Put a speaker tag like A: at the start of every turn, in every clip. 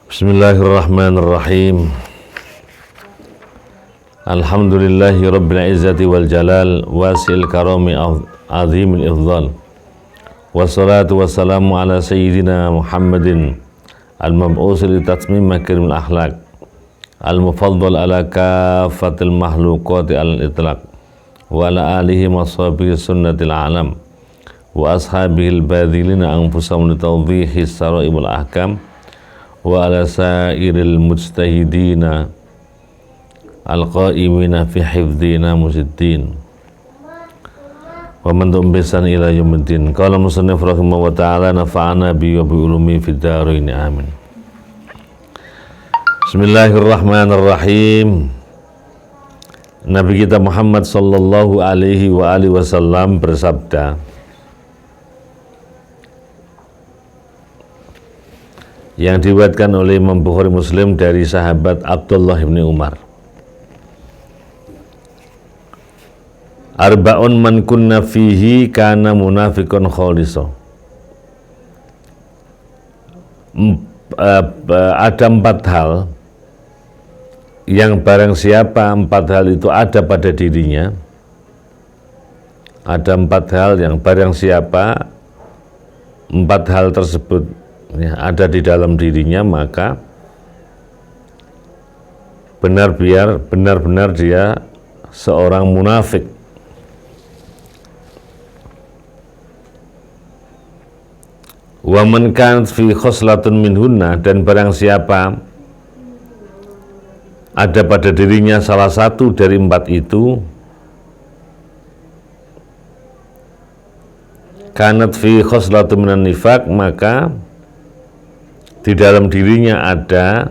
A: Bismillahirrahmanirrahim. Alhamdulillahi rabbil izzati wal jalal wasil karami azimil ifdal. Wassalatu wassalamu ala sayyidina Muhammadin al-mab'us li tatmim makarimil akhlaq al-mufaddal ala kafatil makhluqati al-itlaq wa ala alihi wa sahbihi sunnatil alam wa ashabihil badhilina anfusahum li tawdhihi sara'i wal ahkam wa ala sairil mujtahidina al-qa'imina fi hifdina muziddin wa man tumbisan ila yawmiddin. Qala musannif rahimahullah ta'ala nafa'ana bi wa bi ulumi fid dharain amin. Bismillahirrahmanirrahim. Nabi kita Muhammad sallallahu alaihi wa alihi wasallam bersabda, yang diriwayatkan oleh Imam Bukhari Muslim dari sahabat Abdullah bin Umar, arba'un man kunna fihi kana munafiqun khaliso. Ada 4 hal yang barang siapa 4 hal itu ada pada dirinya. Ada 4 hal yang barang siapa 4 hal tersebut ada di dalam dirinya, maka benar-benar dia seorang munafik. Wa man kanat fi khoslatun minhunna, dan barang siapa ada pada dirinya salah satu dari 4 itu, kanat fi khoslatun minan nifaq, maka di dalam dirinya ada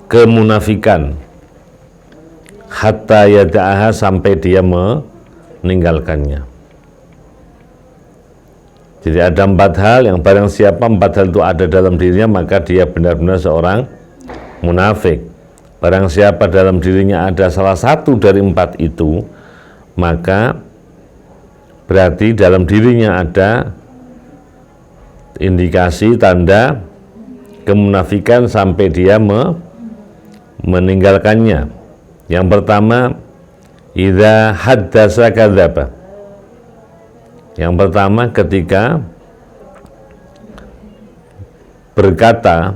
A: kemunafikan, hatta yada'aha, sampai dia meninggalkannya. Jadi ada 4 hal yang barang siapa 4 hal itu ada dalam dirinya, maka dia benar-benar seorang munafik. Barang siapa dalam dirinya ada salah satu dari 4 itu, maka berarti dalam dirinya ada indikasi tanda kemunafikan sampai dia meninggalkannya. Yang pertama, idza haddasa kadzaba. Yang pertama, ketika berkata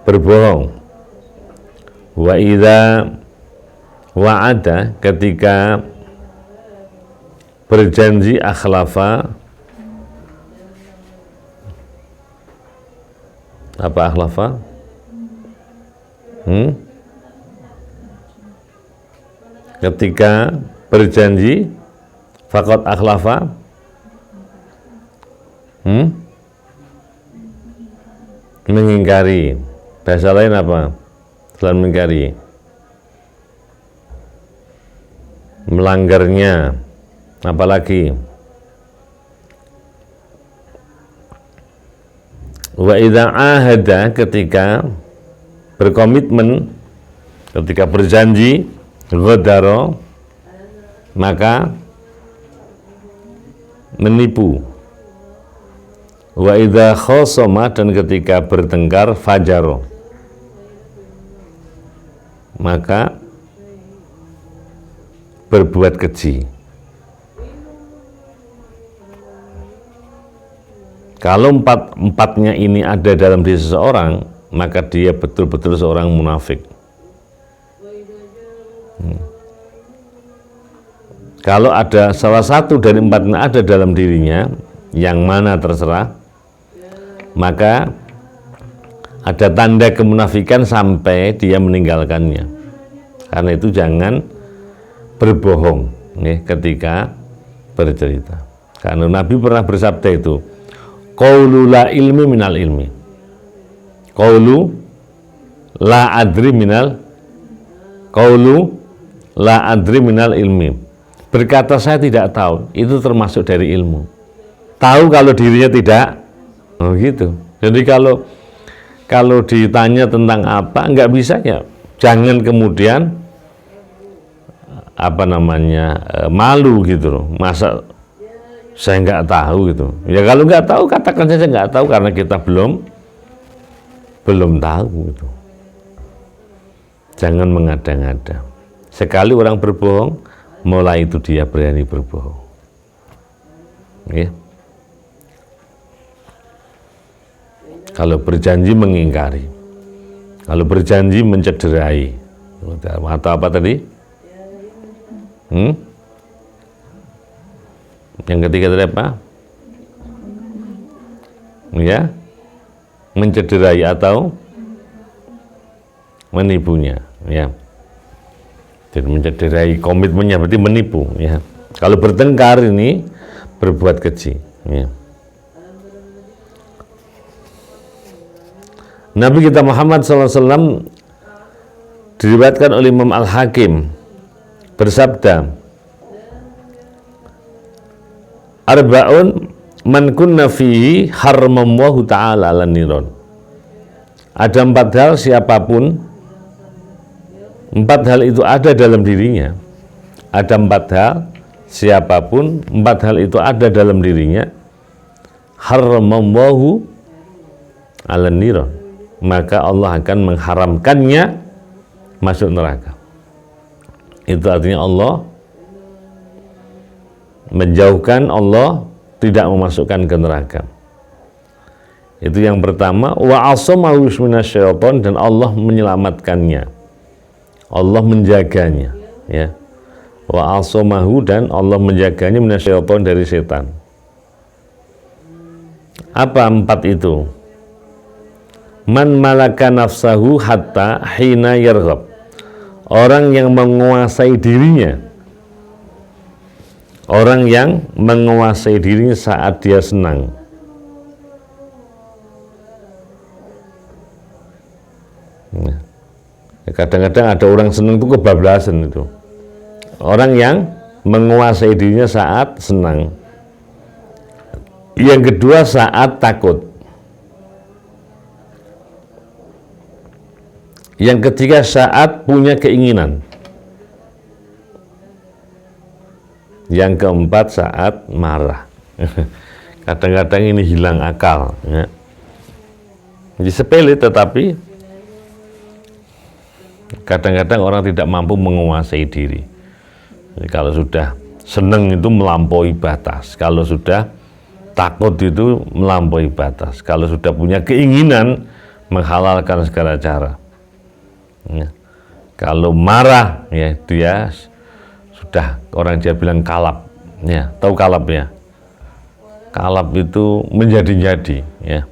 A: berbohong. Wa idza wa'ada, ketika berjanji akhlafa. Apa akhlafa? Ketika berjanji faqad akhlafa. Mengingkari. Bahasa lain apa selain mengingkari? Melanggarnya. Apalagi? Wa idza ahada, ketika berkomitmen, ketika berjanji, ghadara, maka menipu. Wa idza khasama, dan ketika bertengkar, fajaro, maka berbuat keji. Kalau 4-4-nya ini ada dalam diri seseorang, maka dia betul-betul seorang munafik. Kalau ada salah satu dari 4-nya ada dalam dirinya, yang mana terserah, maka ada tanda kemunafikan sampai dia meninggalkannya. Karena itu jangan berbohong ketika bercerita. Karena Nabi pernah bersabda itu, qaulu la ilmi minal ilmi. Qaulu la adri minal ilmi. Berkata saya tidak tahu, itu termasuk dari ilmu. Tahu kalau dirinya tidak, gitu. Jadi kalau ditanya tentang apa, enggak bisa, ya jangan kemudian malu gitu loh. Masa Saya nggak tahu gitu. Ya kalau nggak tahu katakan saja nggak tahu karena kita belum tahu gitu. Jangan mengada-ngada. Sekali orang berbohong, mulai itu dia berani berbohong. Ya. Kalau berjanji mengingkari, kalau berjanji mencederai, atau apa tadi? Yang ketiga tadi apa? Ya, mencederai atau menipunya. Ya, jadi mencederai komitmennya berarti menipu. Ya, kalau bertengkar ini berbuat keji. Ya. Nabi kita Muhammad SAW diriwayatkan oleh Imam Al-Hakim bersabda, arba'un man kunna fihi harramallahu ta'ala al-niron. Ada 4 hal siapapun, 4 hal itu ada dalam dirinya. Ada 4 hal siapapun, 4 hal itu ada dalam dirinya, harramallahu al-niron, maka Allah akan mengharamkannya masuk neraka. Itu artinya Allah menjauhkan, Allah tidak memasukkan ke neraka. Itu yang pertama. Wa asamahu minasyaiton, dan Allah menyelamatkannya, Allah menjaganya. Ya, wa asamahu, dan Allah menjaganya minasyaiton, dari setan. Apa 4 itu? Man malaka nafsahu hatta hina yarghab, orang yang menguasai dirinya, orang yang menguasai dirinya saat dia senang. Kadang-kadang ada orang senang itu kebablasan itu. Orang yang menguasai dirinya saat senang. Yang kedua saat takut. Yang ketiga saat punya keinginan. Yang keempat saat marah. Kadang-kadang ini hilang akal. Ya. Jadi sepele, tetapi kadang-kadang orang tidak mampu menguasai diri. Jadi kalau sudah senang itu melampaui batas. Kalau sudah takut itu melampaui batas. Kalau sudah punya keinginan menghalalkan segala cara. Ya. Kalau marah, ya dia sudah, orang dia bilang kalap. Ya, tahu kalap ya? Kalap itu menjadi-jadi. Ya.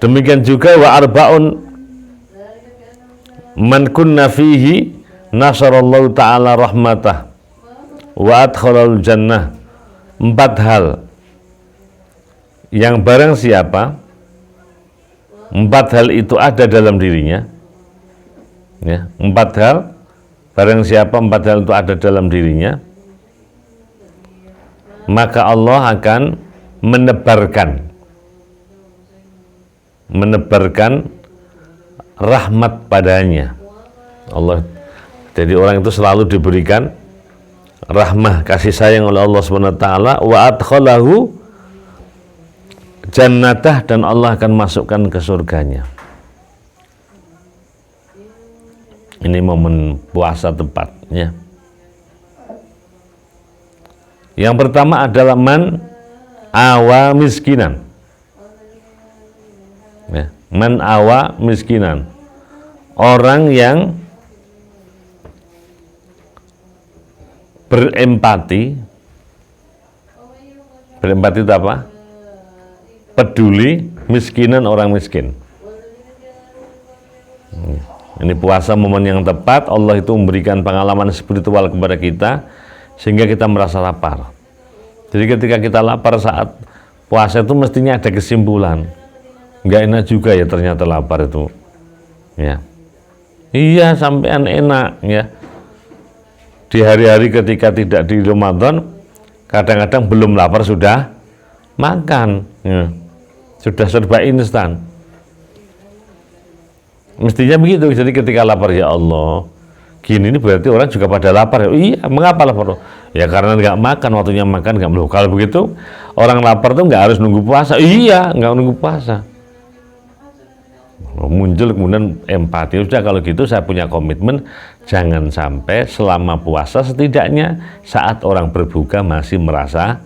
A: Demikian juga wa arbaun man kunna fihi nasarallahu ta'ala rahmatah wa adkhalal jannah. 4 hal yang barang siapa 4 hal itu ada dalam dirinya, ya, 4 hal, barang siapa 4 hal itu ada dalam dirinya, maka Allah akan menebarkan rahmat padanya. Allah, jadi orang itu selalu diberikan rahmah, kasih sayang oleh Allah SWT. Wa adkhalahu jannatah, dan Allah akan masukkan ke surganya. Ini momen puasa tepat, ya. Yang pertama adalah man awa miskinan. Ya, man awa miskinan, orang yang berempati. Berempati itu apa? Peduli miskinan, orang miskin. Ini puasa momen yang tepat. Allah itu memberikan pengalaman spiritual kepada kita sehingga kita merasa lapar. Jadi ketika kita lapar saat puasa itu mestinya ada kesimpulan. Nggak enak juga ya ternyata lapar itu. Ya. Iya, sampean enak ya. Di hari-hari ketika tidak di Ramadan, kadang-kadang belum lapar sudah makan. Ya. Sudah serba instan. Mestinya begitu. Jadi ketika lapar, ya Allah, gini ini berarti orang juga pada lapar. Iya, mengapa lapar? Ya karena nggak makan, waktunya makan nggak melulu. Kalau begitu orang lapar tuh nggak harus nunggu puasa. Iya, nggak nunggu puasa. Muncul kemudian empati. Sudah kalau gitu saya punya komitmen jangan sampai selama puasa setidaknya saat orang berbuka masih merasa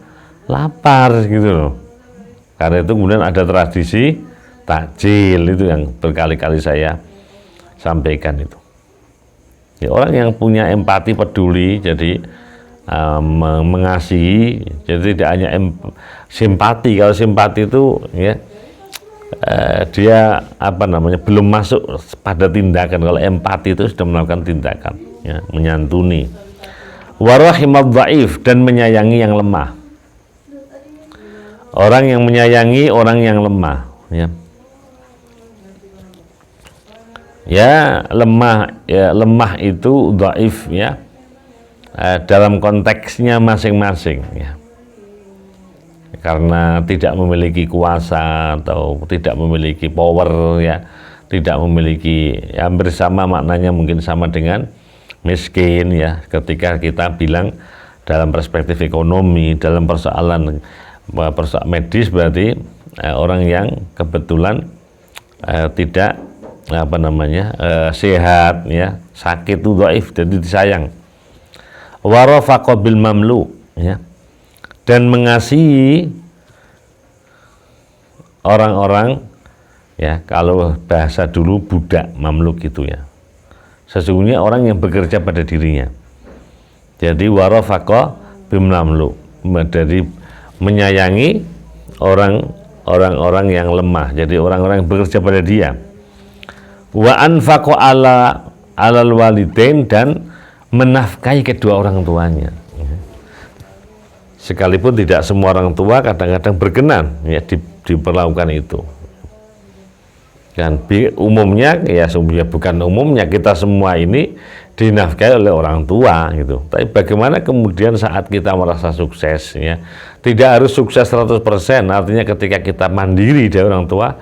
A: lapar gitu loh. Karena itu kemudian ada tradisi takjil itu yang berkali-kali saya sampaikan itu. Ya, orang yang punya empati peduli jadi mengasihi, jadi tidak hanya simpati. Kalau simpati itu ya dia belum masuk pada tindakan. Kalau empati itu sudah melakukan tindakan, ya, menyantuni. Warahimad dhaif, dan menyayangi yang lemah. Orang yang menyayangi orang yang lemah, ya. Ya, lemah itu dhaif, ya. Dalam konteksnya masing-masing, ya, karena tidak memiliki kuasa atau tidak memiliki power, ya, tidak memiliki, ya, hampir sama maknanya, mungkin sama dengan miskin, ya, ketika kita bilang dalam perspektif ekonomi, dalam persoalan medis berarti orang yang kebetulan tidak sehat, ya, sakit itu dhaif, jadi disayang. Warafaqa bil mamlu, ya, dan mengasihi orang-orang, ya, kalau bahasa dulu budak mamluk itu, ya, sesungguhnya orang yang bekerja pada dirinya. Jadi warafaqa bil mamlu, dari menyayangi orang-orang yang lemah, jadi orang-orang yang bekerja pada dia. Wa anfaqa alal walidain, dan menafkahi kedua orang tuanya. Sekalipun tidak semua orang tua kadang-kadang berkenan, ya, diperlakukan itu. Dan umumnya, ya, bukan umumnya, kita semua ini dinafkahi oleh orang tua gitu. Tapi bagaimana kemudian saat kita merasa sukses, ya, tidak harus sukses 100%, artinya ketika kita mandiri dari orang tua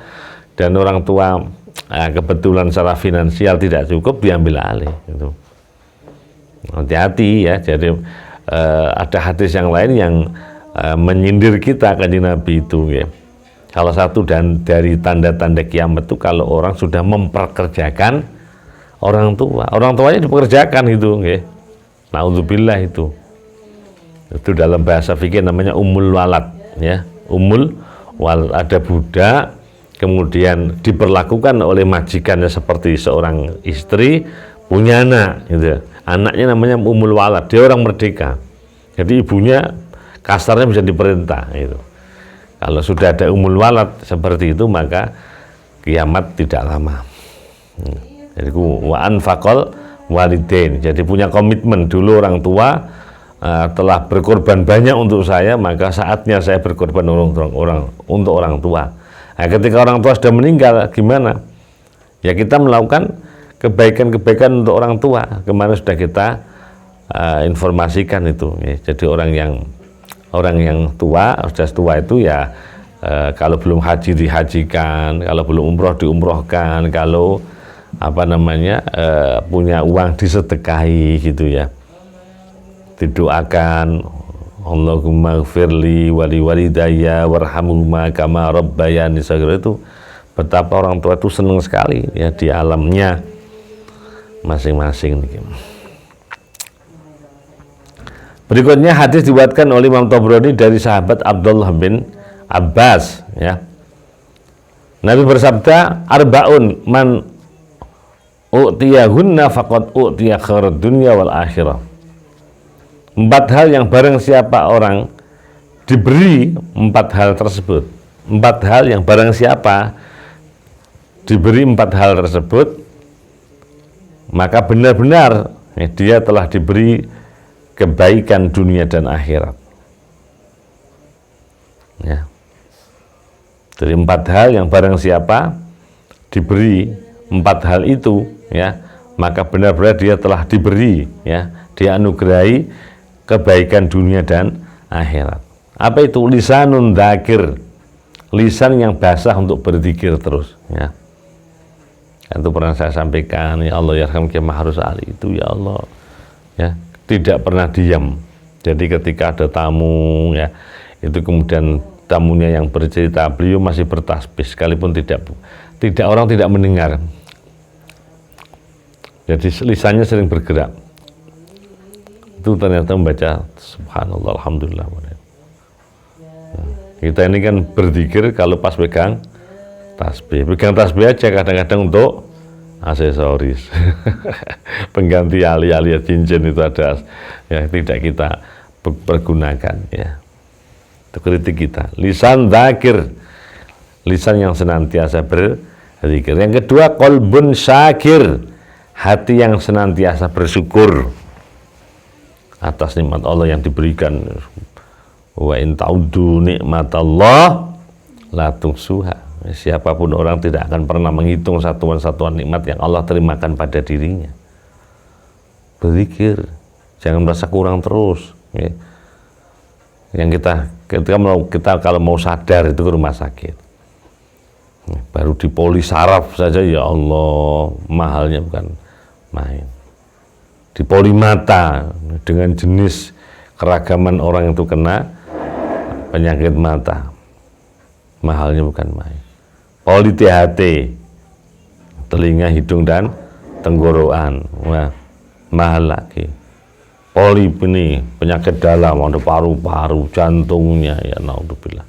A: dan orang tua kebetulan secara finansial tidak cukup, diambil alih gitu. Hati-hati, ya. Jadi ada hadis yang lain yang menyindir kita, kanjeng Nabi itu, ya. Salah satu dari tanda-tanda kiamat itu kalau orang sudah memperkerjakan orang tuanya dipekerjakan itu, ya. Naudzubillah itu dalam bahasa fikih namanya umul walad, ya. Ada budak kemudian diperlakukan oleh majikannya seperti seorang istri, punya anak gitu. Anaknya namanya umul walad, dia orang merdeka. Jadi ibunya kasarnya bisa diperintah itu. Kalau sudah ada umul walad seperti itu, maka kiamat tidak lama. Jadi wa anfaqal walidain. Jadi punya komitmen dulu orang tua telah berkorban banyak untuk saya, maka saatnya saya berkorban untuk orang tua. Nah, ketika orang tua sudah meninggal, gimana? Ya, kita melakukan kebaikan-kebaikan untuk orang tua. Kemarin sudah kita informasikan itu, ya. Jadi orang yang tua, sudah tua itu, ya, kalau belum haji dihajikan, kalau belum umroh diumrohkan, kalau punya uang disedekahi gitu, ya, didoakan, Allahumma gfirli wali walidayya warhamhuma kama rabbayani shaghira. Itu betapa orang tua itu senang sekali, ya, di alamnya masing-masing. Berikutnya hadis diriwayatkan oleh Imam Tabrani dari sahabat Abdullah bin Abbas, ya. Nabi bersabda, arbaun man u'tiyahunna faqad u'tiya khairad dunya wal akhirah. 4 hal yang barang siapa orang diberi 4 hal tersebut. 4 hal yang barang siapa diberi 4 hal tersebut, maka benar-benar, ya, dia telah diberi kebaikan dunia dan akhirat, ya. Dari 4 hal yang barang siapa diberi 4 hal itu, ya, maka benar-benar dia telah diberi, ya, dianugerahi kebaikan dunia dan akhirat. Apa itu? Lisanun dzakir, lisan yang basah untuk berzikir terus, ya. Itu pernah saya sampaikan, ya Allah yarham Kiai Mahrus Ali itu, ya Allah, ya, tidak pernah diam. Jadi ketika ada tamu ya, itu kemudian tamunya yang bercerita, beliau masih bertasbih sekalipun tidak orang tidak mendengar. Jadi lisannya sering bergerak. Itu ternyata membaca subhanallah, alhamdulillah. Kita ini kan berzikir kalau pas pegang tasbih aja kadang-kadang untuk aksesoris. Pengganti ali-ali cincin itu ada yang tidak kita pergunakan ya. Itu kritik kita. Lisan dzakir, lisan yang senantiasa berzikir. Yang kedua, qalbun syakir, hati yang senantiasa bersyukur atas nikmat Allah yang diberikan. Wa in ta'uddu nikmatallah la tuhsuha. Siapapun orang tidak akan pernah menghitung satuan-satuan nikmat yang Allah terimakan pada dirinya. Berzikir, jangan merasa kurang terus ya. Yang kita kalau mau sadar itu ke rumah sakit, baru di poli saraf saja ya Allah mahalnya bukan main. Di poli mata dengan jenis keragaman orang itu kena penyakit mata, mahalnya bukan main. Poli THT, telinga, hidung dan tenggorokan, wah mahal lagi. Poli ini penyakit dalam, ada paru-paru, jantungnya ya naudzubillah.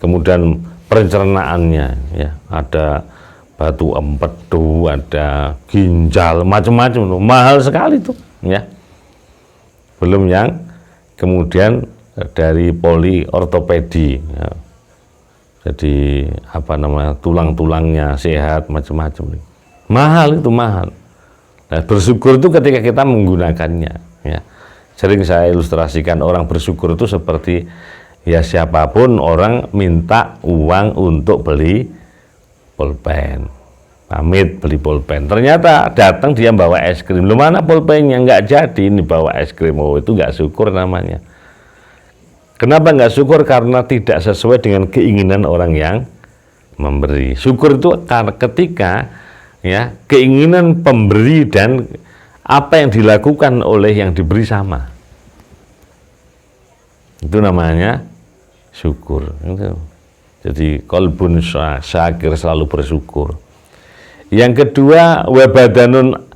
A: Kemudian pencernaannya ya, ada batu empedu, ada ginjal, macam-macam, mahal sekali tuh ya. Belum yang kemudian dari poli ortopedi ya. Jadi tulang-tulangnya sehat, macam-macam, mahal itu mahal. Nah, bersyukur itu ketika kita menggunakannya ya. Sering saya ilustrasikan orang bersyukur itu seperti ya siapapun orang minta uang untuk beli pulpen, pamit beli pulpen, ternyata datang dia bawa es krim, lu mana pulpennya, nggak jadi, ini bawa es krim. Oh, itu nggak syukur namanya. Kenapa nggak syukur? Karena tidak sesuai dengan keinginan orang yang memberi. Syukur itu ketika ya keinginan pemberi dan apa yang dilakukan oleh yang diberi sama. Itu namanya syukur. Jadi qalbun syakir, selalu bersyukur. Yang kedua, wa badanun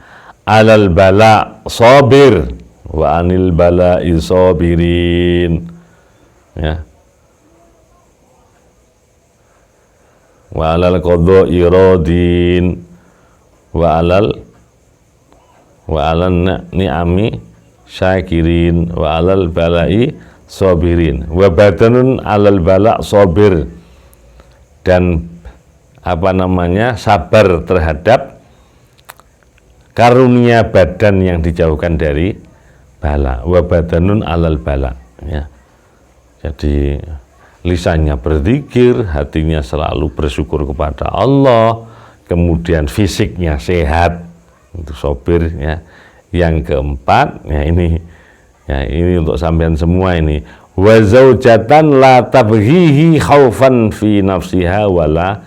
A: alal bala sabir wa anil bala'i sabirin. Ya. Wa alal qadha'i radin wa alal ni'ami syakirin wa alal bala'i sabirin. Wa badanun alal bala' sabir, dan sabar terhadap karunia badan yang dijauhkan dari bala. Wa badanun alal bala ya. Jadi lisannya berzikir, hatinya selalu bersyukur kepada Allah, kemudian fisiknya sehat, itu sobir ya. Yang keempat ya ini untuk sampean semua ini, wa zaujatan la tabghihi khaufan fi nafsiha wala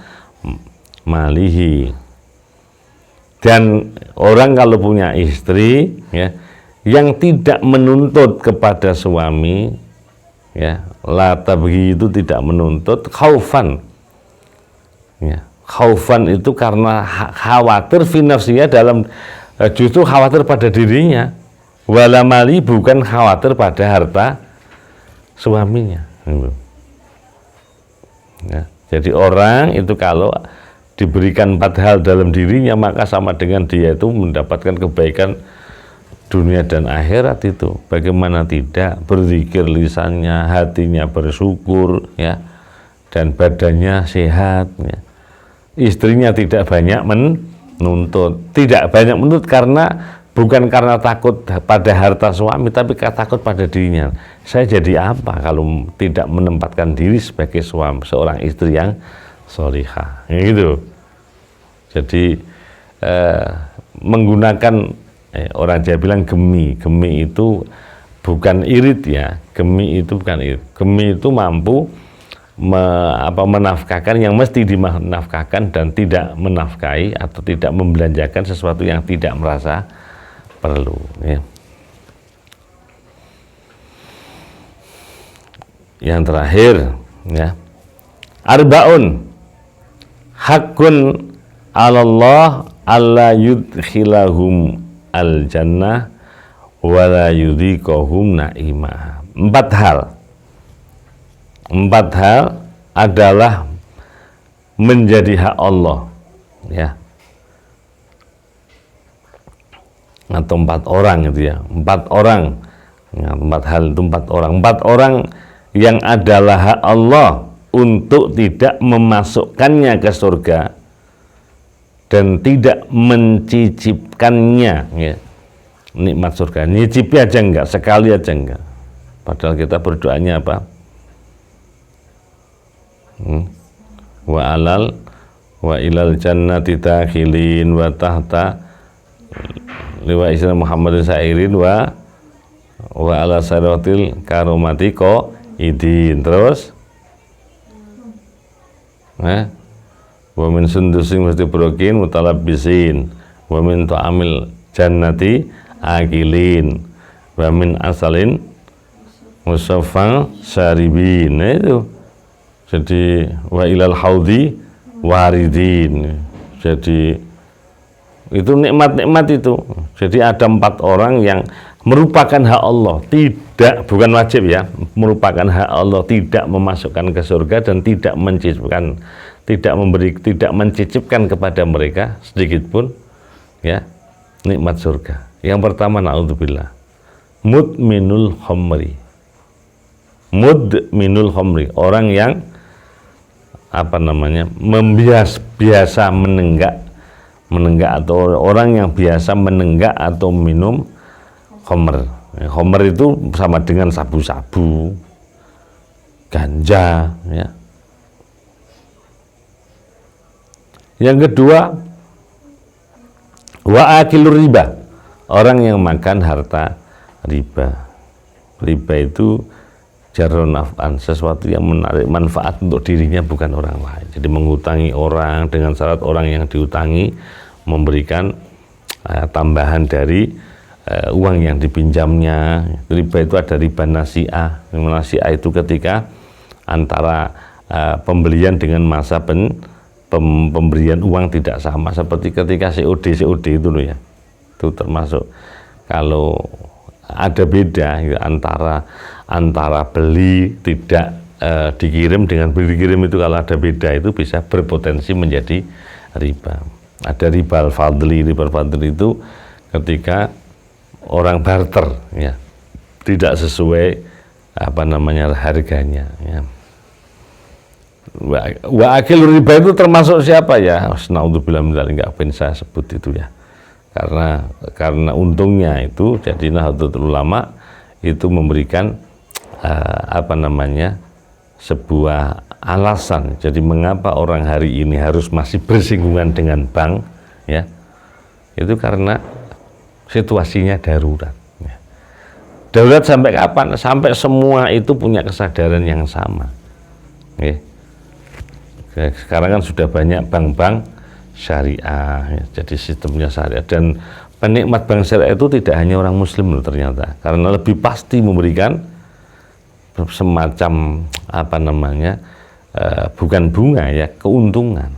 A: malihi. Dan orang kalau punya istri ya, yang tidak menuntut kepada suami ya, la tabghi itu tidak menuntut, khaufan ya, khaufan itu karena khawatir fi nafsiha, dalam justru khawatir pada dirinya, wala mali bukan khawatir pada harta suaminya ya. Jadi orang itu kalau diberikan 4 hal dalam dirinya, maka sama dengan dia itu mendapatkan kebaikan dunia dan akhirat itu. Bagaimana tidak, berzikir lisannya, hatinya bersyukur ya, dan badannya sehat ya. Istrinya tidak banyak menuntut, karena bukan karena takut pada harta suami, tapi takut pada dirinya. Saya jadi apa kalau tidak menempatkan diri sebagai seorang istri yang sholihah gitu. Jadi menggunakan orang Jawa bilang gemi itu bukan irit ya, gemi itu bukan irit. Gemi itu mampu menafkahkan yang mesti dinafkahkan dan tidak menafkahi atau tidak membelanjakan sesuatu yang tidak merasa perlu ya. Yang terakhir, ya, arbaun hakun 'alallah alla yudkhilahum al jannah wa la yudhiqahum na'imah. Empat hal adalah menjadi hak Allah, ya, atau 4 orang gitu ya, 4 orang, ya, 4 hal itu 4 orang, 4 orang yang adalah hak Allah untuk tidak memasukkannya ke surga dan tidak mencicipkannya, ya, nikmat surga. Nyicipi aja enggak, sekali aja enggak. Padahal kita berdoanya apa? Wa alal wa ilal jannati dakhilin wa tahta liwa islam Muhammadin sa'irin wa ala saratil karomati ko idin. Terus wa min sundusin mustibrokin mutalabbisin wa min ta'amil jannati akilin wa min asalin musaffang syaribin. Nah, itu jadi wa ilal haudi waridin. Jadi itu nikmat-nikmat itu. Jadi ada 4 orang yang merupakan hak Allah, bukan wajib ya, merupakan hak Allah, tidak memasukkan ke surga dan tidak mencicipkan, tidak mencicipkan kepada mereka sedikit pun, ya, nikmat surga. Yang pertama, naudzubillah, mudminul khamri. Mudminul khamri, orang yang biasa menenggak atau orang yang biasa menenggak atau minum khamr. Khamr itu sama dengan sabu-sabu, ganja, ya. Yang kedua, wa akilur riba, orang yang makan harta riba. Riba itu jarun naf'an, sesuatu yang menarik manfaat untuk dirinya bukan orang lain. Jadi menghutangi orang dengan syarat orang yang dihutangi memberikan tambahan dari uang yang dipinjamnya. Riba itu ada riba nasi'ah. Nasi'ah itu ketika antara pembelian dengan masa pemberian uang tidak sama, seperti ketika COD itu loh ya. Itu termasuk kalau ada beda ya, antara beli tidak dikirim dengan beli dikirim, itu kalau ada beda itu bisa berpotensi menjadi riba. Ada riba al-fadli. Riba al-fadli itu ketika orang barter, ya, tidak sesuai harganya, ya. Wa akil riba itu termasuk siapa ya? Naudzubillah min dzalik, enggak pengen saya sebut itu ya. Karena untungnya itu jadi Nahdlatul Ulama itu memberikan sebuah alasan. Jadi mengapa orang hari ini harus masih bersinggungan dengan bank, ya? Itu karena situasinya darurat, ya. Darurat sampai kapan? Sampai semua itu punya kesadaran yang sama, ya. Sekarang kan sudah banyak bank-bank syariah, ya. Jadi sistemnya syariah, dan penikmat bank syariah itu tidak hanya orang muslim loh ternyata, karena lebih pasti memberikan semacam bukan bunga ya, keuntungan.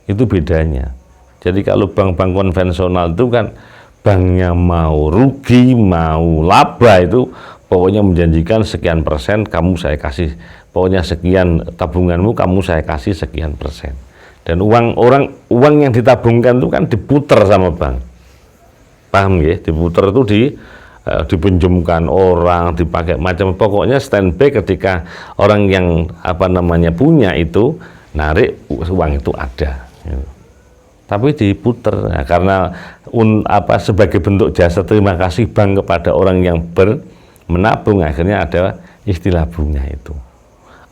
A: Itu bedanya. Jadi kalau bank-bank konvensional itu kan banknya mau rugi mau laba, itu pokoknya menjanjikan sekian persen kamu saya kasih, pokoknya sekian tabunganmu kamu saya kasih sekian persen. Dan uang yang ditabungkan itu kan diputer sama bank, paham ya? Diputer itu dipinjamkan orang, dipakai macam, pokoknya standby ketika orang yang punya itu narik uang itu ada, gitu. Tapi diputer, nah, karena sebagai bentuk jasa terima kasih bank kepada orang yang menabung, akhirnya ada istilah bunga itu.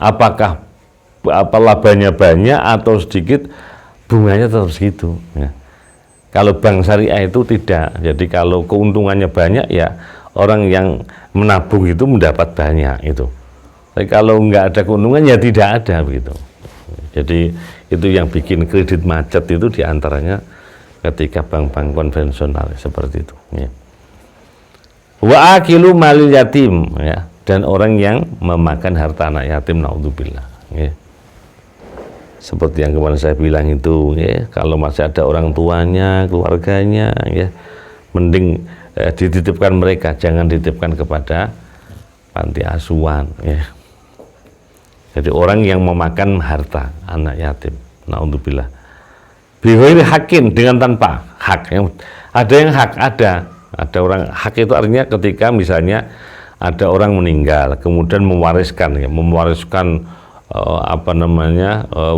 A: Apakah labanya banyak atau sedikit, bunganya tetap segitu, ya. Kalau bank syariah itu tidak. Jadi kalau keuntungannya banyak ya orang yang menabung itu mendapat banyak itu. Tapi kalau nggak ada keuntungan ya tidak ada begitu. Jadi itu yang bikin kredit macet itu diantaranya ketika bank-bank konvensional seperti itu, ya. Wa akilu malil yatim, ya. dan orang yang memakan harta anak yatim, naudzubillah. Ya. Seperti yang kemarin saya bilang itu, ya, kalau masih ada orang tuanya, keluarganya, ya, mending dititipkan mereka, jangan dititipkan kepada panti asuhan. Ya. Jadi orang yang memakan harta anak yatim, naudzubillah. Bighairi hakin, dengan tanpa hak. Ada yang hak, ada orang hak itu artinya ketika misalnya ada orang meninggal, kemudian mewariskan, ya,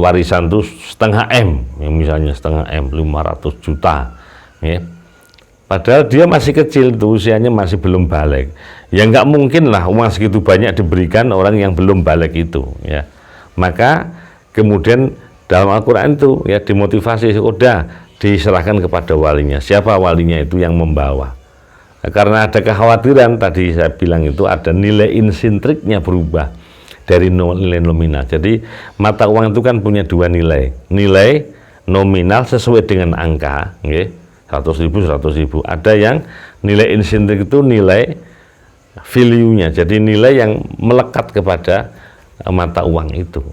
A: warisan itu setengah M, ya, misalnya setengah M, 500 juta, ya. Padahal dia masih kecil, tuh usianya masih belum balik. Ya nggak mungkin lah uang segitu banyak diberikan orang yang belum balik itu, ya. Maka kemudian dalam Al-Quran itu, ya, dimotivasi, udah diserahkan kepada walinya. Siapa walinya itu yang membawa? Nah, karena ada kekhawatiran tadi saya bilang itu ada nilai insintriknya berubah dari nilai nominal. Jadi mata uang itu kan punya dua nilai. Nilai nominal sesuai dengan angka, okay? 100.000, 100.000. Ada yang nilai insintrik itu nilai value-nya. Jadi nilai yang melekat kepada mata uang itu.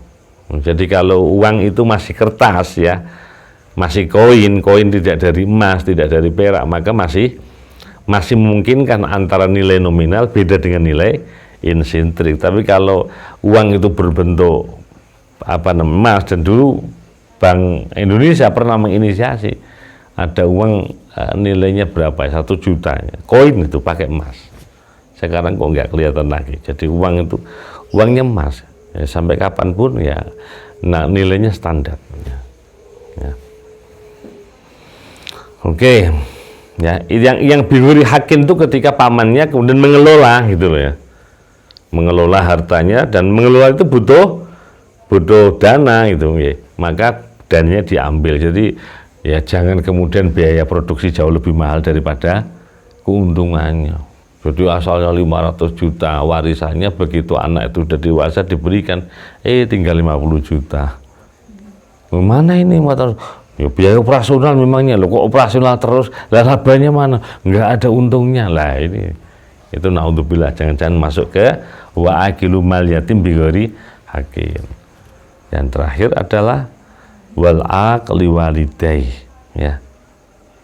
A: Jadi kalau uang itu masih kertas, ya, masih koin tidak dari emas, tidak dari perak, maka masih memungkinkan antara nilai nominal beda dengan nilai insintrik. Tapi kalau uang itu berbentuk emas, dan dulu Bank Indonesia pernah menginisiasi ada uang nilainya berapa, 1 juta, koin itu pakai emas. Sekarang kok nggak kelihatan lagi. Jadi uang itu uangnya emas, ya, sampai kapanpun, ya, nah nilainya standar, ya. Ya. Oke. Ya, yang bighairi hakin itu ketika pamannya kemudian mengelola, gitu loh, ya, mengelola hartanya, dan mengelola itu butuh dana, gitu, ya. Maka dananya diambil. Jadi ya jangan kemudian biaya produksi jauh lebih mahal daripada keuntungannya. Jadi asalnya 500 juta warisannya, begitu anak itu sudah dewasa diberikan tinggal 50 juta. Mana ini motor? Ya, biaya operasional memangnya, loh kok operasional terus, lah labanya mana? Nggak ada untungnya lah. Ini itu naudzubillah, jangan-jangan masuk ke wa akilu mal yatim bighairi hakin. Yang terakhir adalah wal aqli walidai, ya,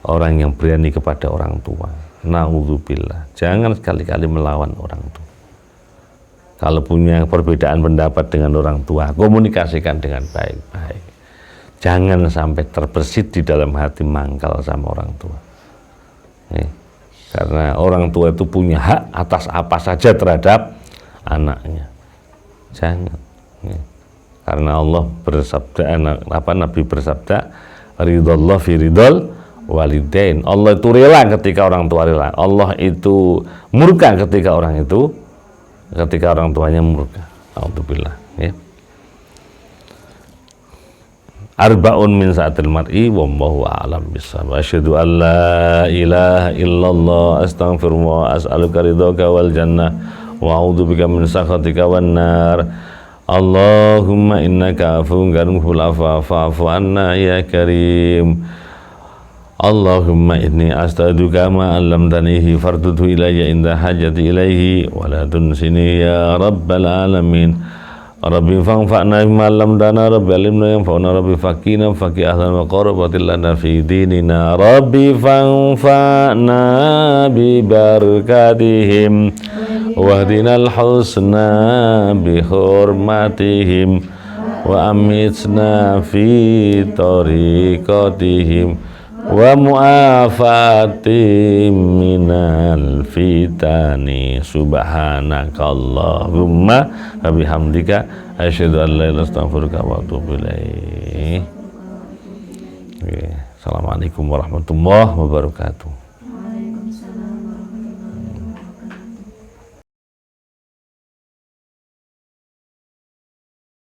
A: orang yang berani kepada orang tua. Naudzubillah, jangan sekali-kali melawan orang tua. Kalau punya perbedaan pendapat dengan orang tua, komunikasikan dengan baik-baik. Jangan sampai terbersit di dalam hati mangkal sama orang tua. Karena orang tua itu punya hak atas apa saja terhadap anaknya. Jangan. Karena Allah bersabda, Nabi bersabda, ridallah fi ridal walidain. Allah itu rela ketika orang tua rela. Allah itu murka ketika orang tuanya murka. Alhamdulillah, ya. Arba'un min sa'atil mar'i wallahu a'lam bissawab. Asyhadu an la ilaha illallah astaghfirullah wa as'aluka ridhaka wal jannah wa a'udzubika min sakhatika wan nar. Allahumma innaka afuwwun karimul fa'fu anna ya karim. Allahumma inni astaghfiruka ma 'allamtanihi fardudhu ilayya inda hajati ilayhi wa la tunsini ya rabbal alamin. Rabbi fa'na bima 'allamtana, Rabbi alimna yanfa'una, Rabbi faqina faqih ahlan wa qarabatil lana fi dinina, Rabbi fa'na bi barakatihim wahdinal husna bi hurmatihim wa amitna fi tariqatihim wa mu'afatim minal fitani. Subhanakallahumma wa bihamdika asyhadu an la ilaha illa anta astaghfiruka wa atubu ilaik. Assalamualaikum warahmatullahi wabarakatuh.